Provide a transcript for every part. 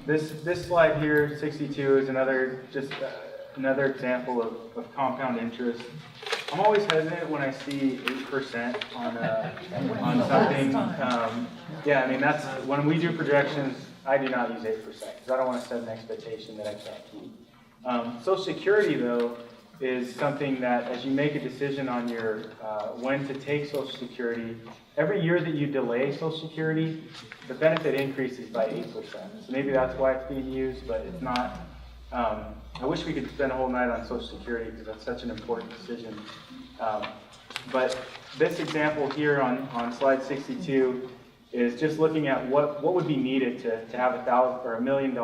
This slide here, 62, is another example of compound interest. I'm always hesitant when I see 8% on something. Yeah, I mean, that's when we do projections. I do not use 8% because I don't want to set an expectation that I can't keep. Social Security, though, is something that as you make a decision on your when to take Social Security, every year that you delay Social Security, the benefit increases by 8%. So maybe that's why it's being used, but it's not. I wish we could spend a whole night on Social Security because that's such an important decision. But this example here on slide 62 is just looking at what would be needed to have $1 million,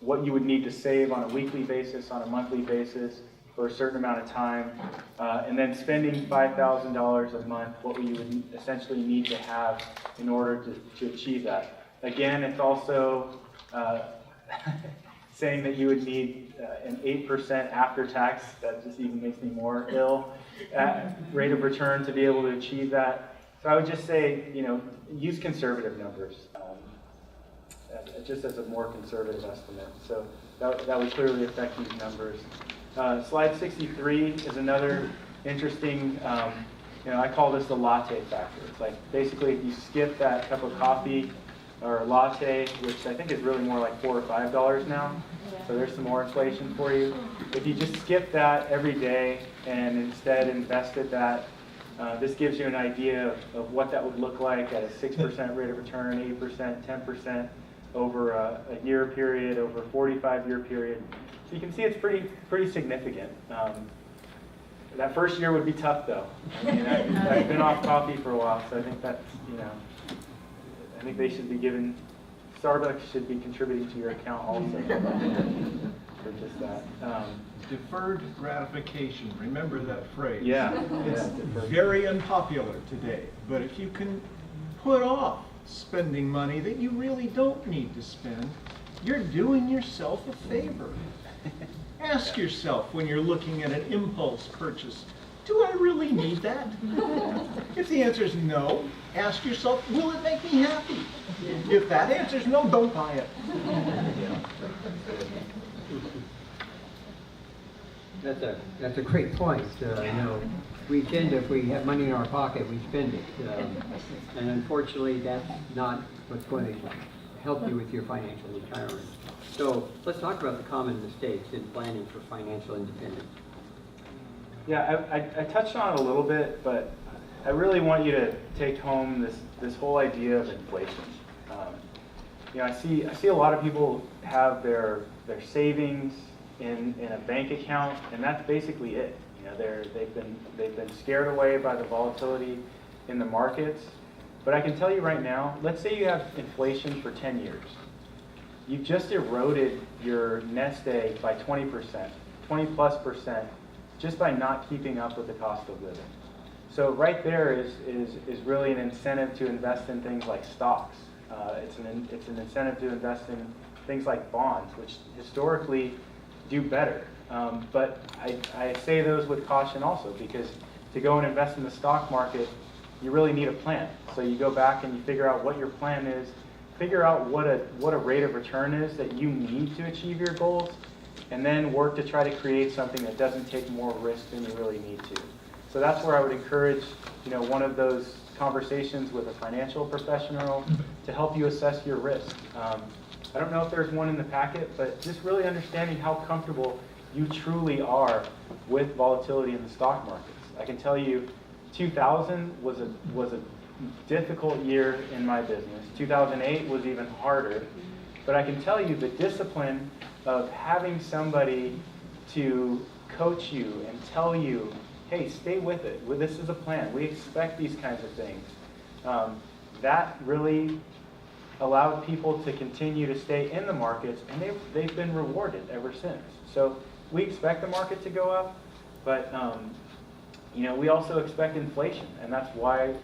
what you would need to save on a weekly basis, on a monthly basis, for a certain amount of time, and then spending $5,000 a month, what you would essentially need to have in order to achieve that. Again, it's also saying that you would need an 8% after tax, that just even makes me more ill, rate of return to be able to achieve that. So I would just say, use conservative numbers, just as a more conservative estimate. So that would clearly affect these numbers. Slide 63 is another interesting, I call this the latte factor. It's like basically if you skip that cup of coffee or a latte, which I think is really more like $4 or $5 now, so there's some more inflation for you. If you just skip that every day and instead invested that, this gives you an idea of what that would look like at a 6% rate of return, 8%, 10% over a year period, over a 45-year period. So you can see it's pretty significant. That first year would be tough, though. I mean, I've been off coffee for a while, so I think that's, I think they should be given, Starbucks should be contributing to your account also for just that. Deferred gratification, remember that phrase. Yeah. It's very unpopular today, but if you can put off spending money that you really don't need to spend, you're doing yourself a favor. Ask yourself when you're looking at an impulse purchase, do I really need that? If the answer is no, ask yourself, will it make me happy? If that answer is no, don't buy it. That's a great point. We tend to, if we have money in our pocket, we spend it. And unfortunately, that's not what's going to help you with your financial retirement. So let's talk about the common mistakes in planning for financial independence. Yeah, I touched on it a little bit, but I really want you to take home this whole idea of inflation. I see a lot of people have their savings in a bank account, and that's basically it. They've been scared away by the volatility in the markets. But I can tell you right now, let's say you have inflation for 10 years. You've just eroded your nest egg by 20%, 20+%, just by not keeping up with the cost of living. So right there is really an incentive to invest in things like stocks. It's an incentive to invest in things like bonds, which historically do better. But I say those with caution also, because to go and invest in the stock market, you really need a plan. So you go back and you figure out what your plan is, figure out what a rate of return is that you need to achieve your goals, and then work to try to create something that doesn't take more risk than you really need to. So that's where I would encourage, one of those conversations with a financial professional to help you assess your risk. I don't know if there's one in the packet, but just really understanding how comfortable you truly are with volatility in the stock markets. I can tell you 2000 was a difficult year in my business. 2008 was even harder. But I can tell you the discipline of having somebody to coach you and tell you, hey, stay with it. This is a plan. We expect these kinds of things. That really allowed people to continue to stay in the markets, and they've been rewarded ever since. So we expect the market to go up, but we also expect inflation, and that's why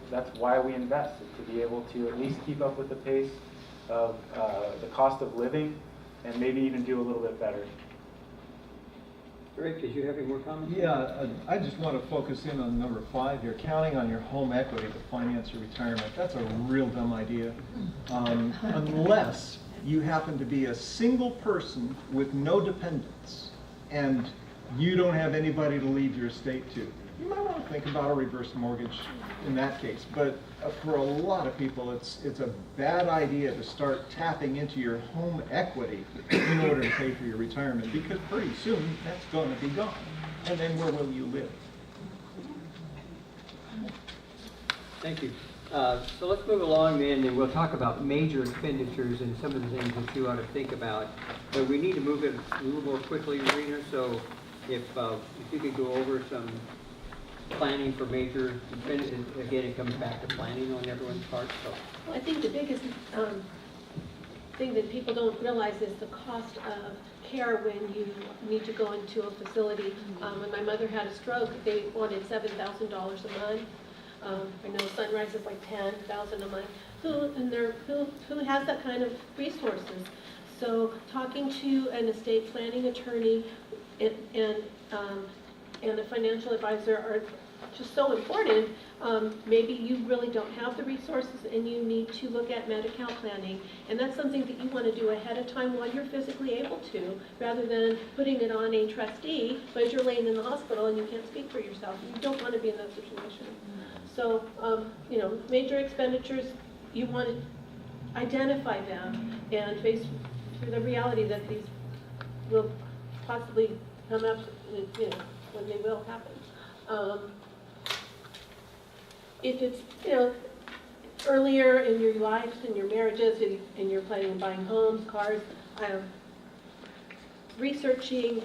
we invest, is to be able to at least keep up with the pace of the cost of living, and maybe even do a little bit better. Rick, did you have any more comments? Yeah, I just want to focus in on number 5 here, counting on your home equity to finance your retirement. That's a real dumb idea. Unless you happen to be a single person with no dependents and you don't have anybody to leave your estate to. You might want to think about a reverse mortgage in that case, but for a lot of people, it's a bad idea to start tapping into your home equity in order to pay for your retirement, because pretty soon that's going to be gone. And then where will you live? Thank you. So let's move along then, and we'll talk about major expenditures and some of the things that you ought to think about. But we need to move it a little more quickly, Rena, so if you could go over some planning for major expenditures. Again, it comes back to planning on everyone's part. So. Well, I think the biggest thing that people don't realize is the cost of care when you need to go into a facility. When my mother had a stroke, they wanted $7,000 a month. I know Sunrise is like $10,000 a month. Who has that kind of resources? So talking to an estate planning attorney and a financial advisor are just so important. Maybe you really don't have the resources and you need to look at Medi-Cal planning, and that's something that you want to do ahead of time while you're physically able to, rather than putting it on a trustee, but as you're laying in the hospital and you can't speak for yourself. You don't want to be in that situation. So, major expenditures, you want to identify them and face the reality that these will possibly come up, when they will happen. If it's, earlier in your lives, in your marriages, and you're planning on buying homes, cars, researching,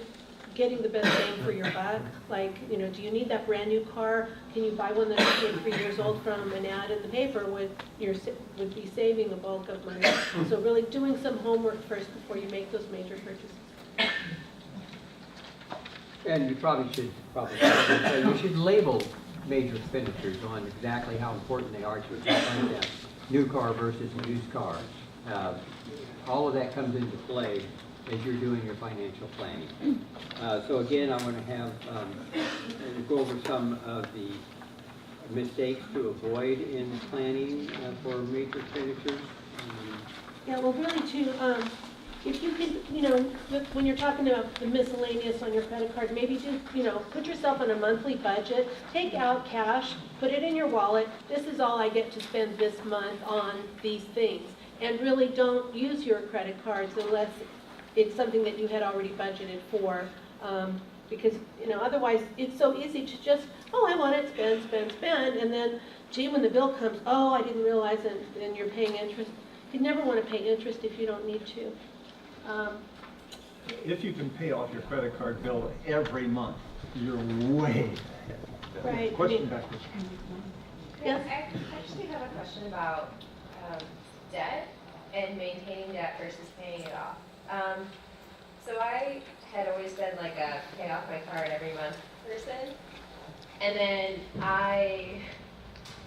getting the best bang for your buck. Like, do you need that brand new car? Can you buy one that's 2 or 3 years old from an ad in the paper would be saving a bulk of money. So really doing some homework first before you make those major purchases. And you probably should you should label major expenditures on exactly how important they are to a like that. New car versus used car. All of that comes into play as you're doing your financial planning. So again, I want to have go over some of the mistakes to avoid in planning for major expenditures. Yeah, well, really too, if you can, when you're talking about the miscellaneous on your credit card, maybe just, put yourself on a monthly budget, take out cash, put it in your wallet. This is all I get to spend this month on these things. And really don't use your credit cards unless it's something that you had already budgeted for. Because, otherwise it's so easy to just, I want it, spend. And then, gee, when the bill comes, I didn't realize it, and you're paying interest. You never want to pay interest if you don't need to. If you can pay off your credit card bill every month, you're way ahead. Right. Question back there. Yes? I actually have a question about debt and maintaining debt versus paying it off. So I had always been like a pay off my card every month person. And then I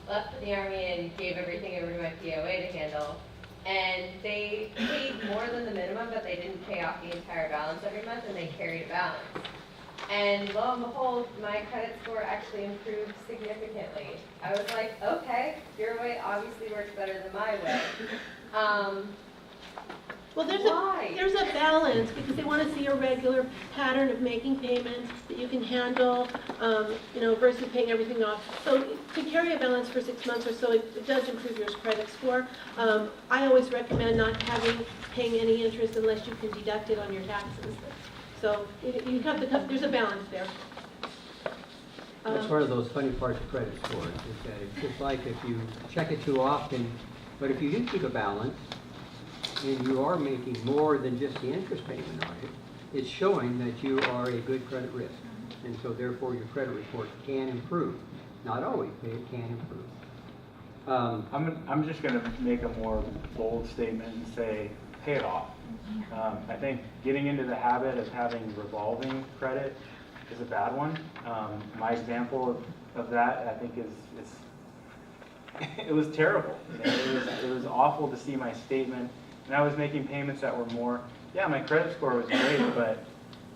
left the Army and gave everything over to my POA to handle. And they paid more than the minimum, but they didn't pay off the entire balance every month, and they carried a balance. And lo and behold, my credit score actually improved significantly. I was like, okay, your way obviously works better than my way. Well, Why? there's a balance, because they want to see a regular pattern of making payments that you can handle, versus paying everything off. So to carry a balance for 6 months or so, it does improve your credit score. I always recommend not paying any interest unless you can deduct it on your taxes. So you have there's a balance there. That's one of those funny parts of credit scores, is that it's just like if you check it too often, but if you do keep a balance, and you are making more than just the interest payment on it, it's showing that you are a good credit risk. And so therefore your credit report can improve. Not always, but it can improve. I'm just going to make a more bold statement and say, pay it off. I think getting into the habit of having revolving credit is a bad one. My example of that, I think, it was terrible. It was awful to see my statement, and I was making payments that were more. Yeah, my credit score was great, but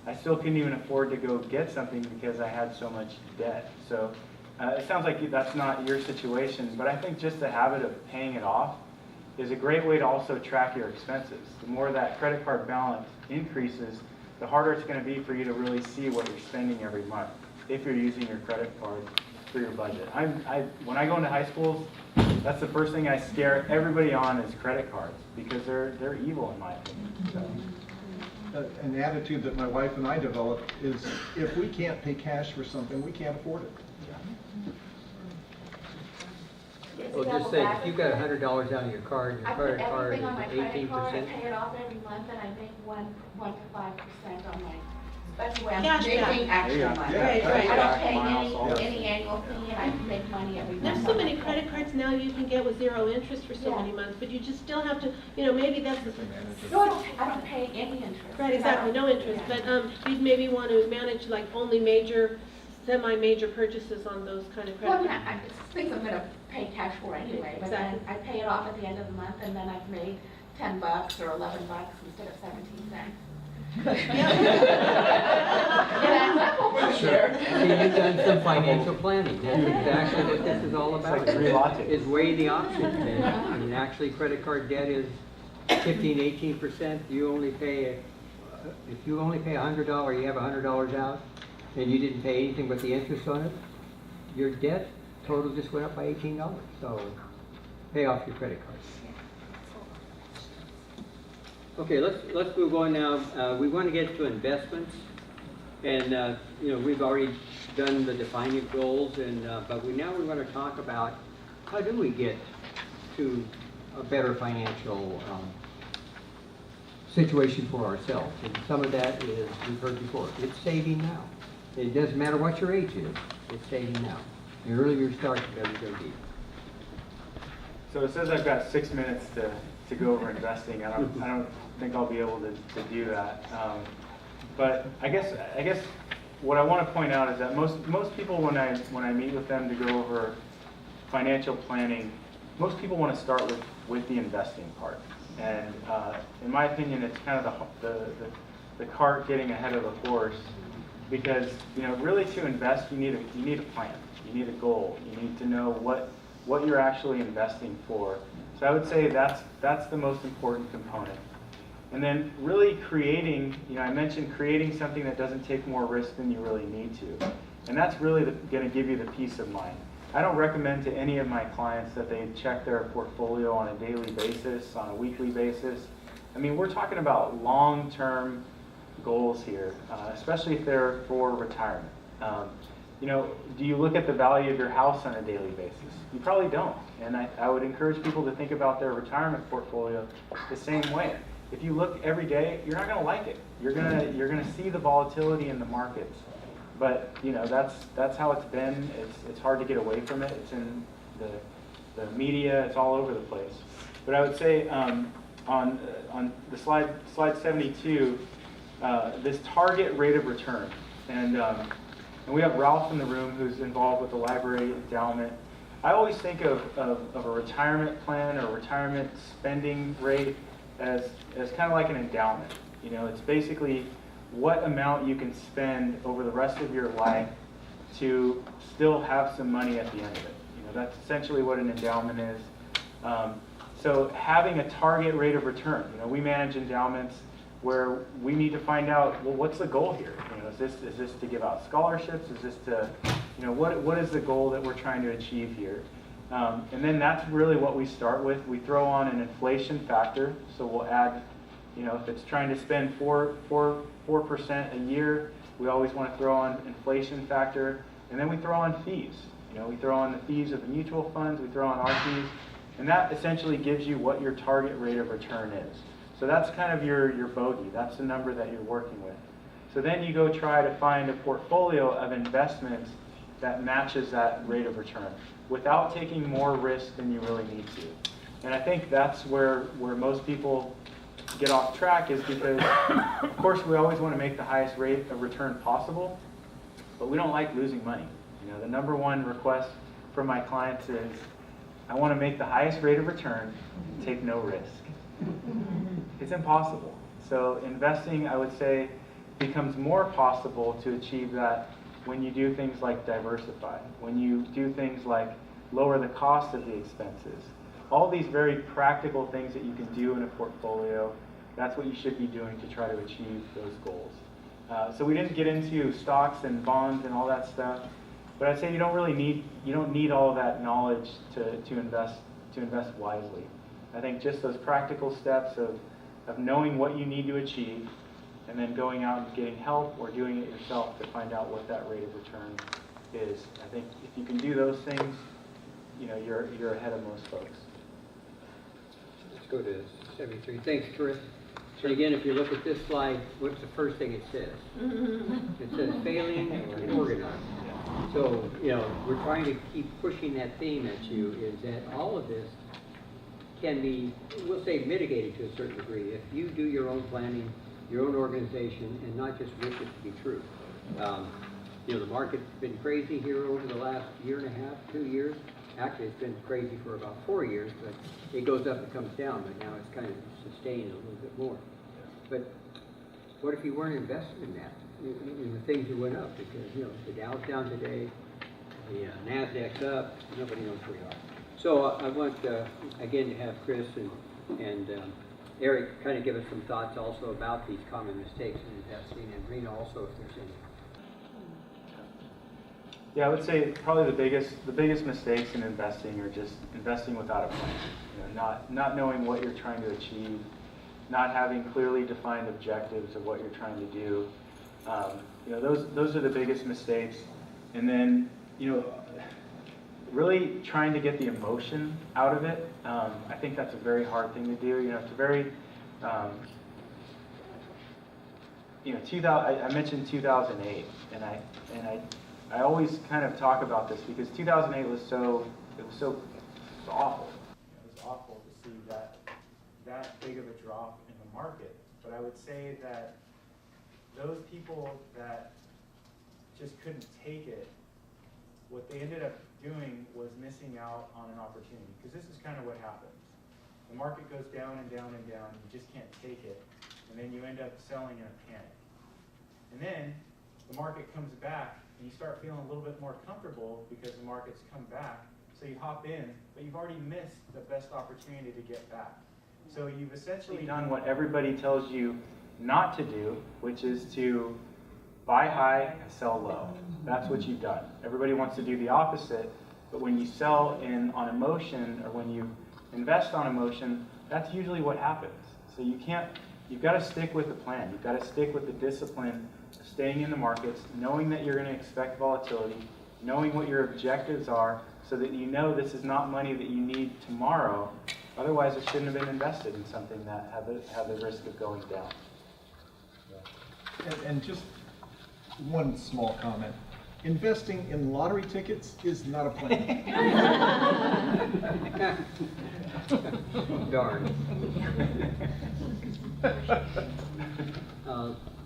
I still couldn't even afford to go get something because I had so much debt. So it sounds like that's not your situation, but I think just the habit of paying it off is a great way to also track your expenses. The more that credit card balance increases, the harder it's going to be for you to really see what you're spending every month if you're using your credit card for your budget. When I go into high schools, that's the first thing I scare everybody on is credit cards, because they're evil in my opinion. So. An attitude that my wife and I developed is if we can't pay cash for something, we can't afford it. Well, just say, if you've got $100 on your card, your I put credit card is everything on my credit card, I 18%. pay it off every month, and I make 1 to 5% on my, especially when I'm Cash back. making extra Yeah. money. Yeah, Right, I right. don't pay Miles, all that. any annual fee, and I make money every month. There's so many credit cards now you can get with 0 interest for so Yeah. many months, but you just still have to, maybe that's the. No, I don't pay any interest. Right, exactly, no interest, but you'd maybe want to manage like only major, semi-major purchases on those kind of Well, credit yeah, cards. it's things I'm gonna pay cash for anyway, but then Exactly. I pay it off at the end of the month, and then I've made $10 or $11 instead of 17 cents. Sure. See, you've done some financial planning. That's exactly what this is all about. It's like 3 lattes. Is weigh the options. And, I mean, actually, credit card debt is 15–18%. You only pay, if you only pay $100, you have $100 out, and you didn't pay anything but the interest on it, your debt total just went up by $18. So pay off your credit cards. Okay, let's move on now. We want to get to investments, and we've already done the defining goals, and but now we want to talk about how do we get to a better financial situation for ourselves. And some of that is, we've heard before, it's saving now. It doesn't matter what your age is, it's saving now. The earlier you start, the better you're going to be. So it says I've got 6 minutes to go over investing. I don't think I'll be able to do that. But I guess what I want to point out is that most people, when I meet with them to go over financial planning, most people want to start with the investing part. And in my opinion, it's kind of the cart getting ahead of the horse, because really to invest you need a plan, you need a goal, you need to know what you're actually investing for. So I would say that's the most important component. And then really creating, I mentioned creating something that doesn't take more risk than you really need to. And that's really going to give you the peace of mind. I don't recommend to any of my clients that they check their portfolio on a daily basis, on a weekly basis. I mean, we're talking about long-term goals here, especially if they're for retirement. Do you look at the value of your house on a daily basis? You probably don't. And I would encourage people to think about their retirement portfolio the same way. If you look every day, you're not going to like it. You're going to see the volatility in the markets. But that's how it's been. It's hard to get away from it. It's in the media. It's all over the place. But I would say on the slide 72, this target rate of return, and we have Ralph in the room who's involved with the library endowment. I always think of a retirement plan or retirement spending rate as kind of like an endowment. It's basically what amount you can spend over the rest of your life to still have some money at the end of it. That's essentially what an endowment is. So having a target rate of return, we manage endowments where we need to find out, well, what's the goal here? Is this to give out scholarships? Is this to, what is the goal that we're trying to achieve here? And then that's really what we start with. We throw on an inflation factor, so we'll add, if it's trying to spend 4% a year, we always want to throw on inflation factor, and then we throw on fees. We throw on the fees of the mutual funds, we throw on our fees, and that essentially gives you what your target rate of return is. So that's kind of your bogey. That's the number that you're working with. So then you go try to find a portfolio of investments that matches that rate of return without taking more risk than you really need to. And I think that's where most people get off track, is because, of course, we always want to make the highest rate of return possible, but we don't like losing money. The number one request from my clients is, I want to make the highest rate of return and take no risk. It's impossible. So investing, I would say, becomes more possible to achieve that when you do things like diversify, when you do things like lower the cost of the expenses. All these very practical things that you can do in a portfolio, that's what you should be doing to try to achieve those goals. So we didn't get into stocks and bonds and all that stuff, but I'd say you don't need all of that knowledge to invest wisely. I think just those practical steps of knowing what you need to achieve, and then going out and getting help or doing it yourself to find out what that rate of return is. I think if you can do those things, you're ahead of most folks. Let's go to 73. Thanks, Chris. And again, if you look at this slide, what's the first thing it says? It says failing or organized. So, we're trying to keep pushing that theme at you, is that all of this can be, we'll say, mitigated to a certain degree if you do your own planning, your own organization, and not just wish it to be true. The market's been crazy here over the last year and a half, 2 years. Actually, it's been crazy for about 4 years, but it goes up and comes down, but now it's kind of sustained a little bit more. But what if you weren't invested in that, in the things that went up? Because, the Dow's down today, the NASDAQ's up, nobody knows where you are. So I want, again, to have Chris and Eric kind of give us some thoughts also about these common mistakes in investing, and Rena also, if there's any. Yeah, I would say probably the biggest mistakes in investing are just investing without a plan. Not knowing what you're trying to achieve, not having clearly defined objectives of what you're trying to do. Those are the biggest mistakes. And then, really trying to get the emotion out of it. I think that's a very hard thing to do. It's a very, I mentioned 2008, and I always kind of talk about this because 2008 was so awful. It was awful to see that big of a drop in the market. But I would say that those people that just couldn't take it, what they ended up doing was missing out on an opportunity. Because this is kind of what happens. The market goes down and down and down, you just can't take it, and then you end up selling in a panic. And then the market comes back, and you start feeling a little bit more comfortable because the market's come back, so you hop in, but you've already missed the best opportunity to get back. So you've essentially done what everybody tells you not to do, which is to buy high and sell low. That's what you've done. Everybody wants to do the opposite, but when you sell on emotion, or when you invest on emotion, that's usually what happens. So you've got to stick with the plan. You've got to stick with the discipline of staying in the markets, knowing that you're going to expect volatility, knowing what your objectives are, so that you know this is not money that you need tomorrow. Otherwise, it shouldn't have been invested in something that had the risk of going down. And just one small comment. Investing in lottery tickets is not a plan. Darn.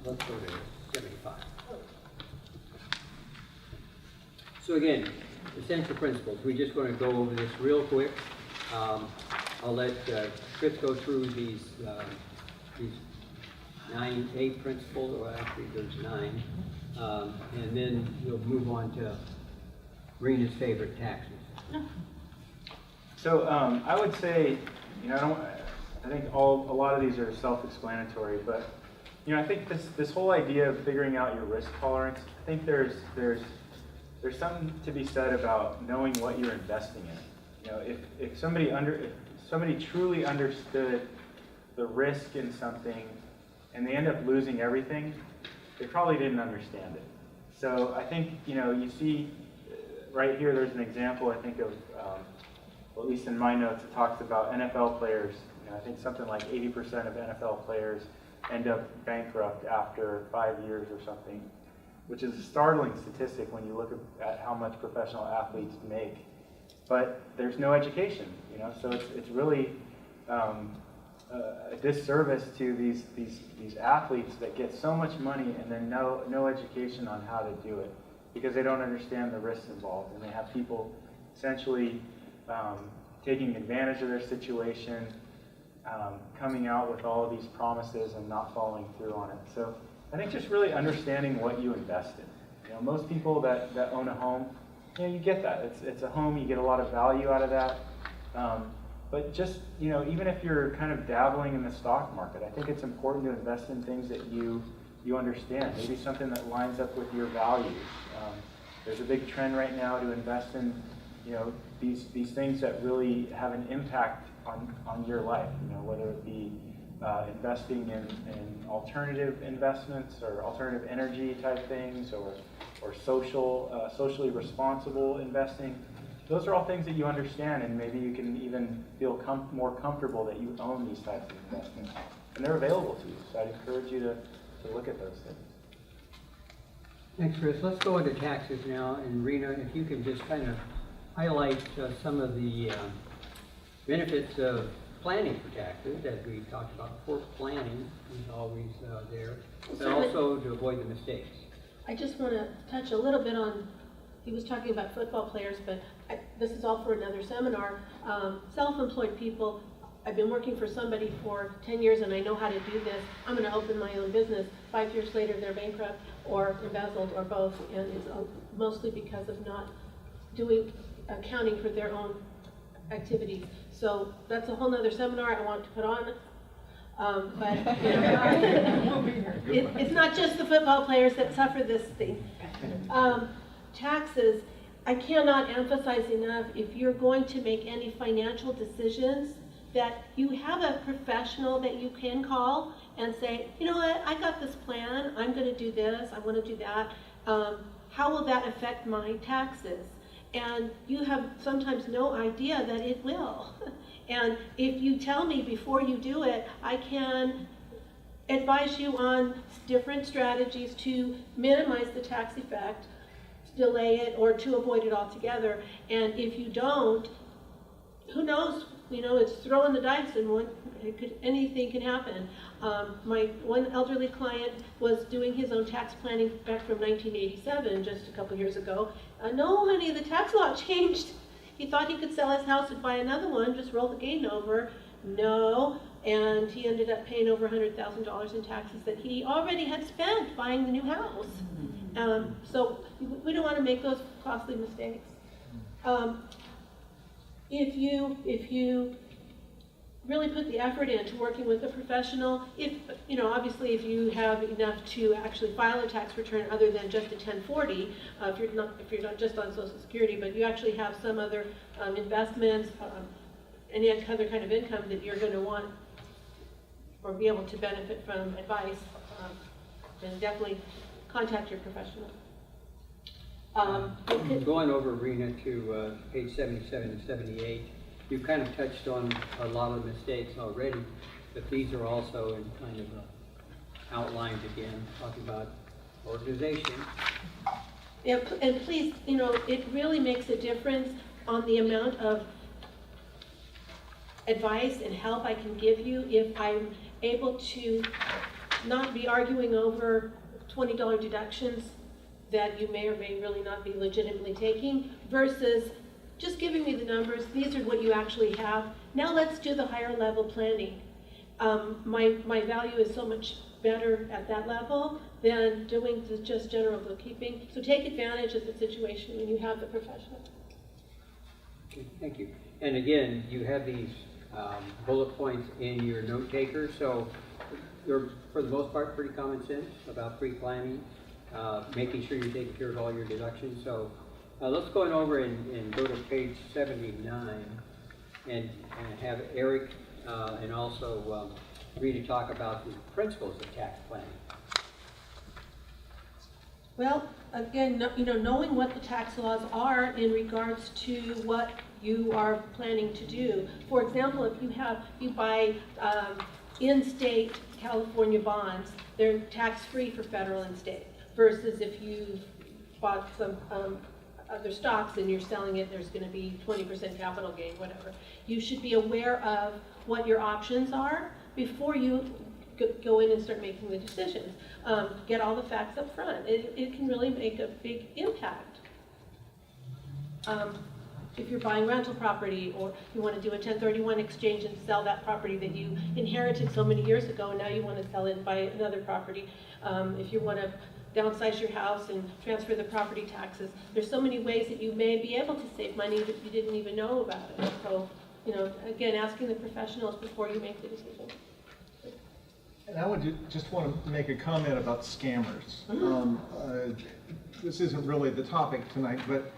Let's go to 75. So again, essential principles. We just want to go over this real quick. I'll let Chris go through these 8 principles, or actually there's 9, and then we'll move on to Rena's favorite, taxes. So I would say, I think a lot of these are self-explanatory, but I think this whole idea of figuring out your risk tolerance, I think there's something to be said about knowing what you're investing in. If somebody truly understood the risk in something and they end up losing everything, they probably didn't understand it. So I think, you see right here, there's an example, I think, of, well, at least in my notes, it talks about NFL players. I think something like 80% of NFL players end up bankrupt after 5 years or something, which is a startling statistic when you look at how much professional athletes make. But there's no education, so it's really a disservice to these athletes that get so much money and then no education on how to do it, because they don't understand the risks involved, and they have people essentially taking advantage of their situation, coming out with all of these promises and not following through on it. So I think just really understanding what you invest in. You know, most people that own a home, you know, you get that. It's a home, you get a lot of value out of that. But just, you know, even if you're kind of dabbling in the stock market, I think it's important to invest in things that you understand. Maybe something that lines up with your values. There's a big trend right now to invest in, you know, these things that really have an impact on your life. You know, whether it be investing in alternative investments or alternative energy type things, or socially responsible investing. Those are all things that you understand, and maybe you can even feel more comfortable that you own these types of investments, and they're available to you. So I'd encourage you to look at those things. Thanks, Chris. Let's go into taxes now, and Rena, if you can just kind of highlight some of the benefits of planning for taxes, as we talked about before. Planning is always there, but also to avoid the mistakes. I just want to touch a little bit on, he was talking about football players, but this is all for another seminar. Self-employed people, I've been working for somebody for 10 years and I know how to do this. I'm going to open my own business. 5 years later, they're bankrupt or embezzled or both, and it's mostly because of not doing accounting for their own activities. So that's a whole nother seminar I want to put on. But you know, it's not just the football players that suffer this thing. Taxes, I cannot emphasize enough, if you're going to make any financial decisions, that you have a professional that you can call and say, you know what, I got this plan, I'm going to do this, I want to do that. How will that affect my taxes? And you have sometimes no idea that it will. And if you tell me before you do it, I can advise you on different strategies to minimize the tax effect, to delay it, or to avoid it altogether. And if you don't, who knows? You know, it's throwing the dice, and anything can happen. My one elderly client was doing his own tax planning back from 1987, just a couple years ago. No, honey, the tax law changed. He thought he could sell his house and buy another one, just roll the gain over. No, and he ended up paying over $100,000 in taxes that he already had spent buying the new house. So we don't want to make those costly mistakes. If you really put the effort into working with a professional, obviously if you have enough to actually file a tax return other than just a 1040, if you're not just on Social Security, but you actually have some other investments, any other kind of income that you're going to want or be able to benefit from advice, then definitely contact your professional. Going over, Rena, to page 77 and 78, you kind of touched on a lot of mistakes already, but these are also in kind of outlined again, talking about organization. Yeah, and please, it really makes a difference on the amount of advice and help I can give you if I'm able to not be arguing over $20 deductions that you may or may really not be legitimately taking, versus just giving me the numbers. These are what you actually have. Now let's do the higher level planning. My value is so much better at that level than doing just general bookkeeping. So take advantage of the situation when you have the professional. Okay, thank you. And again, you have these bullet points in your note taker, so they're for the most part pretty common sense about pre-planning, making sure you're taking care of all your deductions. So let's go on over and go to page 79 and have Eric and also Rita talk about the principles of tax planning. Well, again, knowing what the tax laws are in regards to what you are planning to do. For example, if you buy in-state California bonds, they're tax-free for federal and state, versus if you bought some other stocks and you're selling it, there's going to be 20% capital gain, whatever. You should be aware of what your options are before you go in and start making the decisions. Get all the facts up front. It can really make a big impact. if you're buying rental property, or you want to do a 1031 exchange and sell that property that you inherited so many years ago, and now you want to sell it and buy another property. If you want to downsize your house and transfer the property taxes, there's so many ways that you may be able to save money that you didn't even know about it. So, you know, again, asking the professionals before you make the decision. And I would just want to make a comment about scammers. This isn't really the topic tonight, but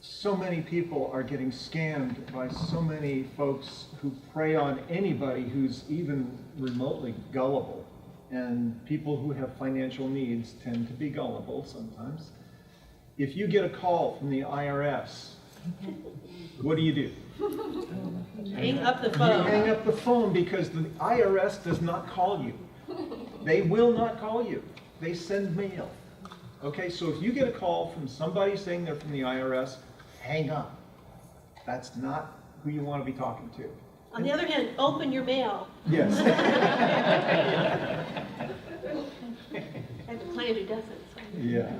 so many people are getting scammed by so many folks who prey on anybody who's even remotely gullible. And people who have financial needs tend to be gullible sometimes. If you get a call from the IRS, what do? Hang up the You phone. hang up the phone because the IRS does not call you. They will not call you. They send mail. Okay, so if you get a call from somebody saying they're from the IRS, hang up. That's not who you want to be talking to. On the other hand, open your mail. Yes. I have a client who doesn't. So. Yeah.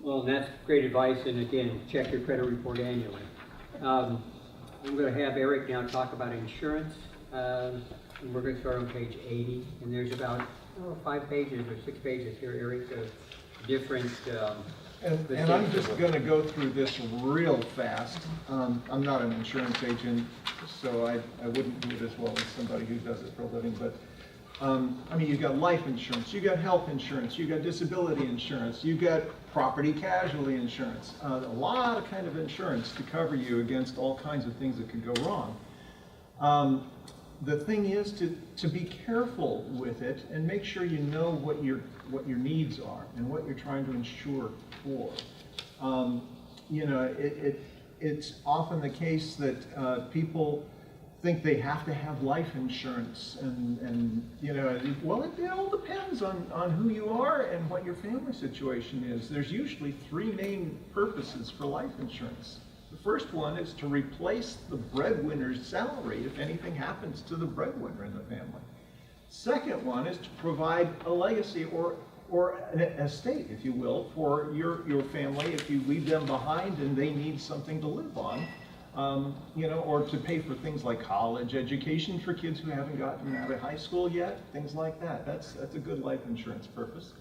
Well, that's great advice, and again, check your credit report annually. I'm going to have Eric now talk about insurance. And we're going to start on page 80, and there's about 5 pages or 6 pages here, Eric, of different And I'm just going to go through this real fast. I'm not an insurance agent, so I wouldn't do it as well as somebody who does it for a living. But I mean, you've got life insurance, you've got health insurance, you've got disability insurance, you've got property casualty insurance, a lot of kind of insurance to cover you against all kinds of things that could go wrong. The thing is to be careful with it and make sure you know what your needs are and what you're trying to insure for. You know, it's often the case that people think they have to have life insurance, and you know, well, it all depends on who you are and what your family situation is. There's usually 3 main purposes for life insurance. The first one is to replace the breadwinner's salary if anything happens to the breadwinner in the family. Second one is to provide a legacy or an estate, if you will, for your family if you leave them behind and they need something to live on. You know, or to pay for things like college education for kids who haven't gotten out of high school yet, things like that. That's a good life insurance purpose.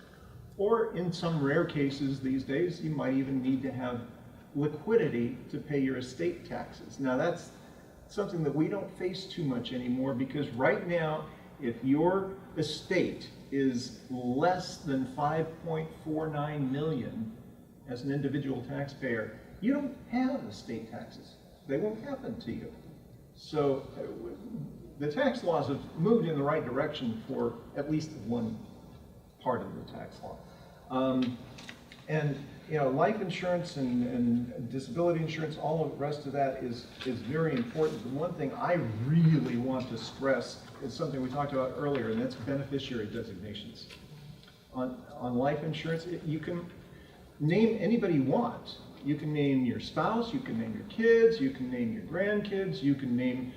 Or in some rare cases these days, you might even need to have liquidity to pay your estate taxes. Now that's something that we don't face too much anymore, because right now, if your estate is less than 5.49 million as an individual taxpayer, you don't have estate taxes. They won't happen to you. So the tax laws have moved in the right direction for at least one part of the tax law. And you know, life insurance and disability insurance, all of the rest of that is very important. The one thing I really want to stress is something we talked about earlier, and that's beneficiary designations. On life insurance, you can name anybody you want. You can name your spouse, you can name your kids, you can name your grandkids, you can name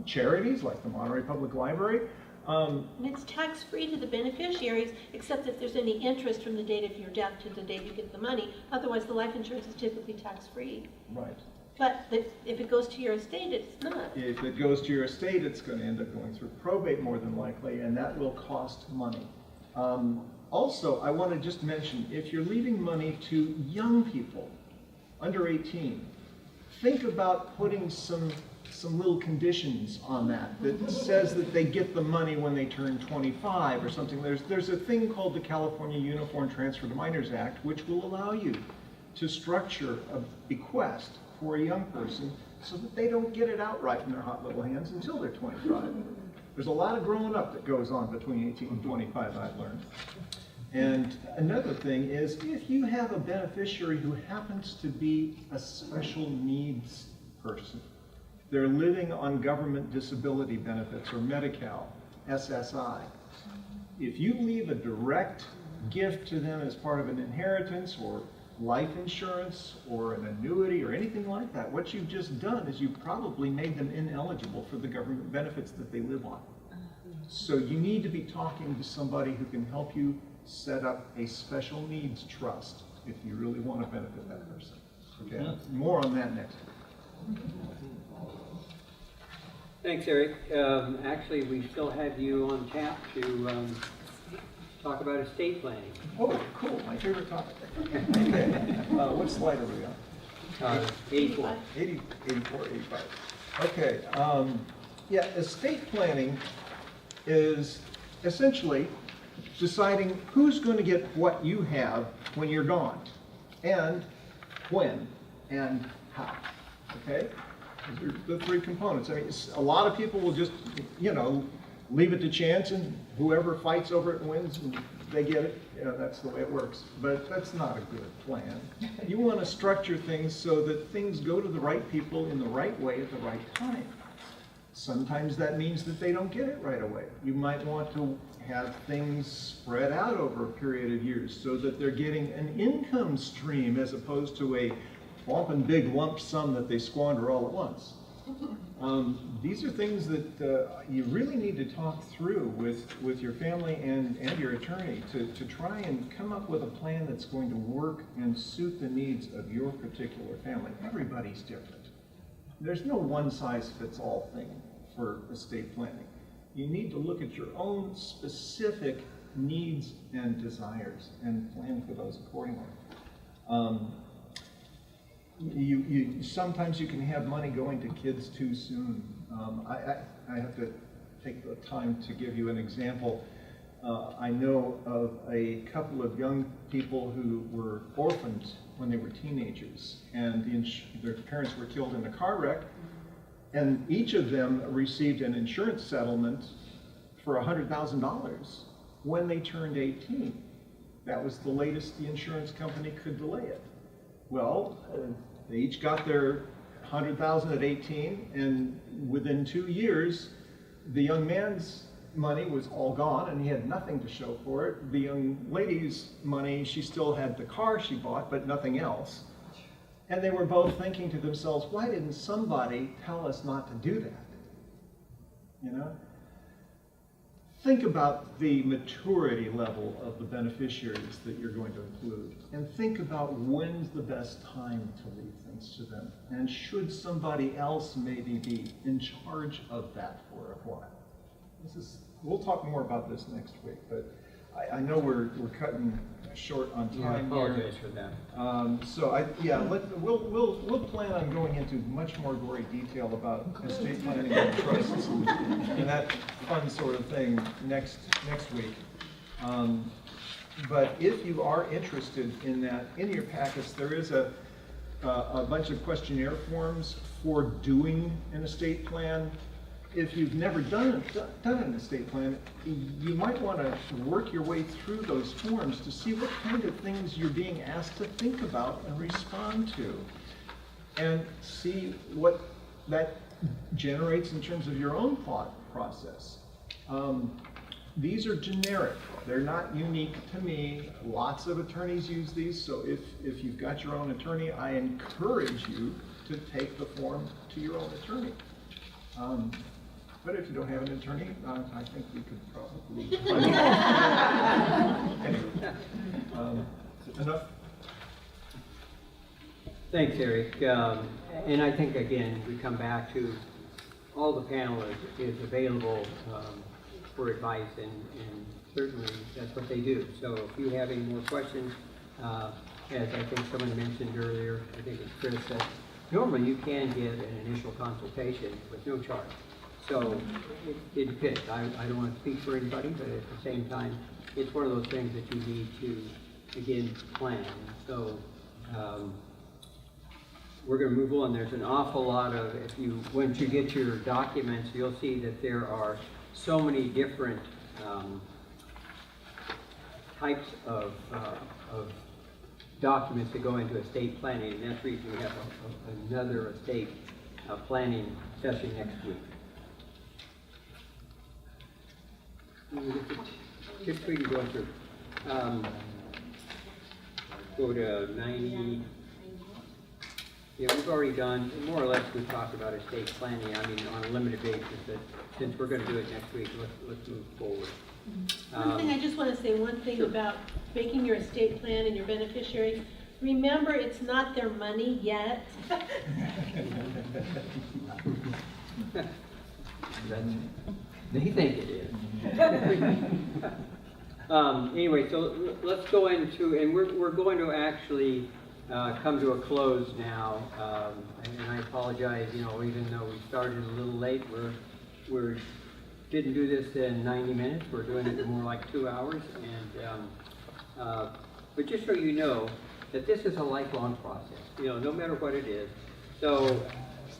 charities like the Monterey Public Library. And it's tax-free to the beneficiaries, except if there's any interest from the date of your death to the date you get the money. Otherwise, the life insurance is typically tax-free. Right. But if it goes to your estate, it's not. If it goes to your estate, it's going to end up going through probate more than likely, and that will cost money. Also, I want to just mention, if you're leaving money to young people, under 18, think about putting some little conditions on that says that they get the money when they turn 25 or something. There's a thing called the California Uniform Transfer to Minors Act, which will allow you to structure a bequest for a young person so that they don't get it outright in their hot little hands until they're 25. There's a lot of growing up that goes on between 18 and 25, I've learned. And another thing is, if you have a beneficiary who happens to be a special needs person, they're living on government disability benefits or Medi-Cal, SSI. If you leave a direct gift to them as part of an inheritance or life insurance or an annuity or anything like that, what you've just done is you've probably made them ineligible for the government benefits that they live on. So you need to be talking to somebody who can help you set up a special needs trust if you really want to benefit that person. Okay, more on that next. Thanks, Eric. Actually, we still have you on tap to talk about estate planning. Oh, cool, my favorite topic. Okay, what slide are we on? 84. 84, 85. Okay, yeah, estate planning is essentially deciding who's going to get what you have when you're gone, and when, and how, okay? Those are the three components. I mean, a lot of people will just, you know, leave it to chance, and whoever fights over it wins, and they get it. You know, that's the way it works. But that's not a good plan. You want to structure things so that things go to the right people in the right way at the right time. Sometimes that means that they don't get it right away. You might want to have things spread out over a period of years so that they're getting an income stream as opposed to a often big lump sum that they squander all at once. These are things that you really need to talk through with your family and your attorney to try and come up with a plan that's going to work and suit the needs of your particular family. Everybody's different. There's no one-size-fits-all thing for estate planning. You need to look at your own specific needs and desires and plan for those accordingly. Sometimes you can have money going to kids too soon. I have to take the time to give you an example. I know of a couple of young people who were orphaned when they were teenagers, and their parents were killed in a car wreck, and each of them received an insurance settlement for $100,000 when they turned 18. That was the latest the insurance company could delay it. Well, they each got their $100,000 at 18, and within 2 years, the young man's money was all gone, and he had nothing to show for it. The young lady's money, she still had the car she bought, but nothing else. And they were both thinking to themselves, why didn't somebody tell us not to do that? You know? Think about the maturity level of the beneficiaries that you're going to include, and think about when's the best time to leave things to them, and should somebody else maybe be in charge of that for a while. We'll talk more about this next week, but I know we're cutting short on time. I apologize for that. We'll plan on going into much more gory detail about estate planning and trusts and that fun sort of thing next week. But if you are interested in that, in your packets there is a bunch of questionnaire forms for doing an estate plan. If you've never done an estate plan, you might want to work your way through those forms to see what kind of things you're being asked to think about and respond to, and see what that generates in terms of your own thought process. These are generic. They're not unique to me. Lots of attorneys use these, so if you've got your own attorney, I encourage you to take the form to your own attorney. But if you don't have an attorney, I think we could probably anyway, enough. Thanks, Eric. And I think, again, we come back to all the panel is available for advice, and certainly that's what they do. So if you have any more questions, as I think someone mentioned earlier, I think it's Chris, that normally you can get an initial consultation with no charge. So it depends. I don't want to speak for anybody, but at the same time, it's one of those things that you need to, again, plan. So we're going to move on. There's an awful lot of, once you get your documents, you'll see that there are so many different types of documents that go into estate planning, and that's the reason we have another estate planning session next week. Just we can go through. Go to 90. Yeah, we've already done, more or less we've talked about estate planning, I mean, on a limited basis, but since we're going to do it next week, let's move forward. One thing, I just want to say one thing about making your estate plan and your beneficiaries. remember, it's not their money yet. They think it is. Anyway, so let's go into, and we're going to actually come to a close now. And I apologize, you know, even though we started a little late, we didn't do this in 90 minutes. We're doing it in more like 2 hours. And but just so you know, that this is a lifelong process, you know, no matter what it is. So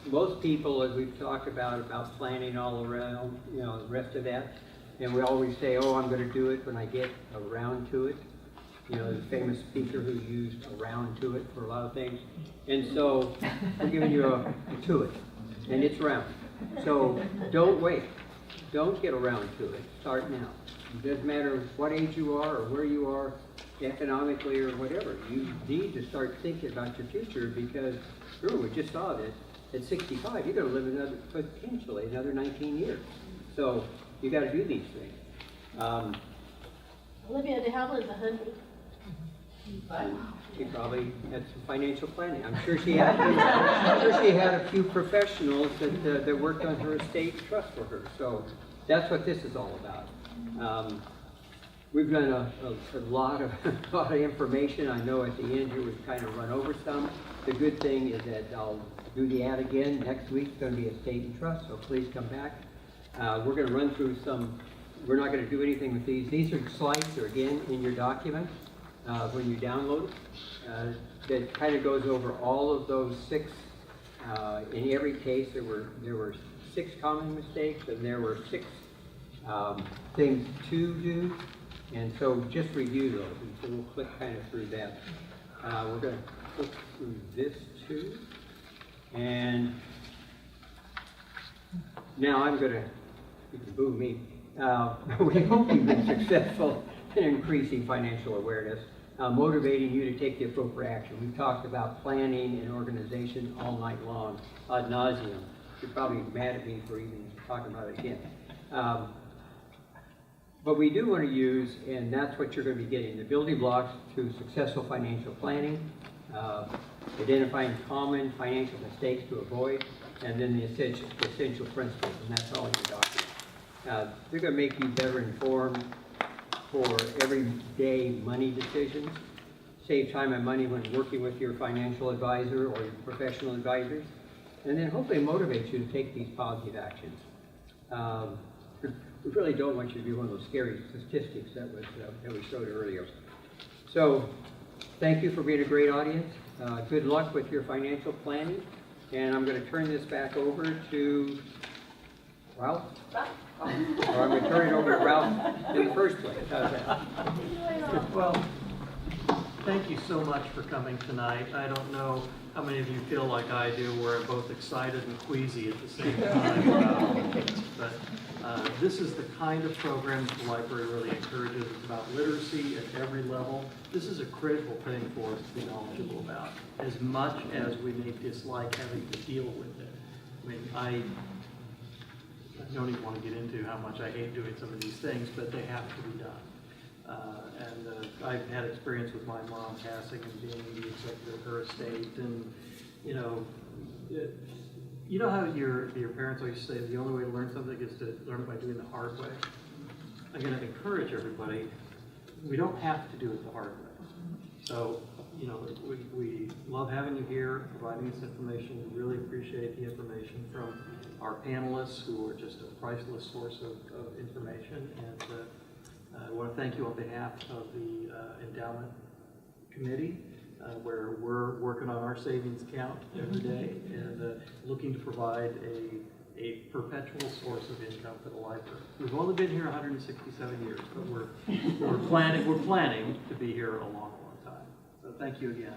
most people, as we've talked about planning all around, you know, the rest of that, and we always say, oh, I'm going to do it when I get around to it. You know, the famous speaker who used around to it for a lot of things. And so we're giving you a to it, and it's round. So don't wait. Don't get around to it. Start now. It doesn't matter what age you are or where you are economically or whatever. You need to start thinking about your future because, remember, we just saw this. At 65, you're going to live potentially another 19 years. So you got to do these things. Olivia de Havilland's 100. And she probably had some financial planning. I'm sure she had. I'm sure she had a few professionals that worked on her estate trust for her. So that's what this is all about. We've done a lot of information. I know at the end here we've kind of run over some. The good thing is that I'll do the ad again. Next week's going to be estate and trust, so please come back. We're going to run through some. We're not going to do anything with these. These are slides that are again in your document when you download it. That kind of goes over all of those 6. In every case, there were 6 common mistakes, and there were 6 things to do. And so just review those, and so we'll click kind of through that. We're going to click through this too. And now I'm going to, you can boo me. We hope you've been successful in increasing financial awareness, motivating you to take the appropriate action. We've talked about planning and organization all night long, ad nauseum. You're probably mad at me for even talking about it again. But we do want to use, and that's what you're going to be getting, the building blocks to successful financial planning, identifying common financial mistakes to avoid, and then the essential principles, and that's all in your document. They're going to make you better informed for everyday money decisions, save time and money when working with your financial advisor or your professional advisors, and then hopefully motivate you to take these positive actions. We really don't want you to be one of those scary statistics that we showed earlier. So, thank you for being a great audience. Good luck with your financial planning. And I'm going to turn this back over to Ralph. Or I'm going to turn it over to Ralph in the first place. How's that? Well, thank you so much for coming tonight. I don't know how many of you feel like I do, where I'm both excited and queasy at the same time. But this is the kind of program that the library really encourages. It's about literacy at every level. This is a critical thing for us to be knowledgeable about, as much as we may dislike having to deal with it. I mean, I don't even want to get into how much I hate doing some of these things, but they have to be done. I've had experience with my mom passing and being the executive of her estate, and you know how your parents always say the only way to learn something is to learn it by doing the hard way. I'm going to encourage everybody. We don't have to do it the hard way. So you know, we love having you here, providing this information. We really appreciate the information from our panelists, who are just a priceless source of information. And I want to thank you on behalf of the Endowment Committee, where we're working on our savings account every day and looking to provide a perpetual source of income for the library. We've only been here 167 years, but we're planning to be here a long, long time. So thank you again.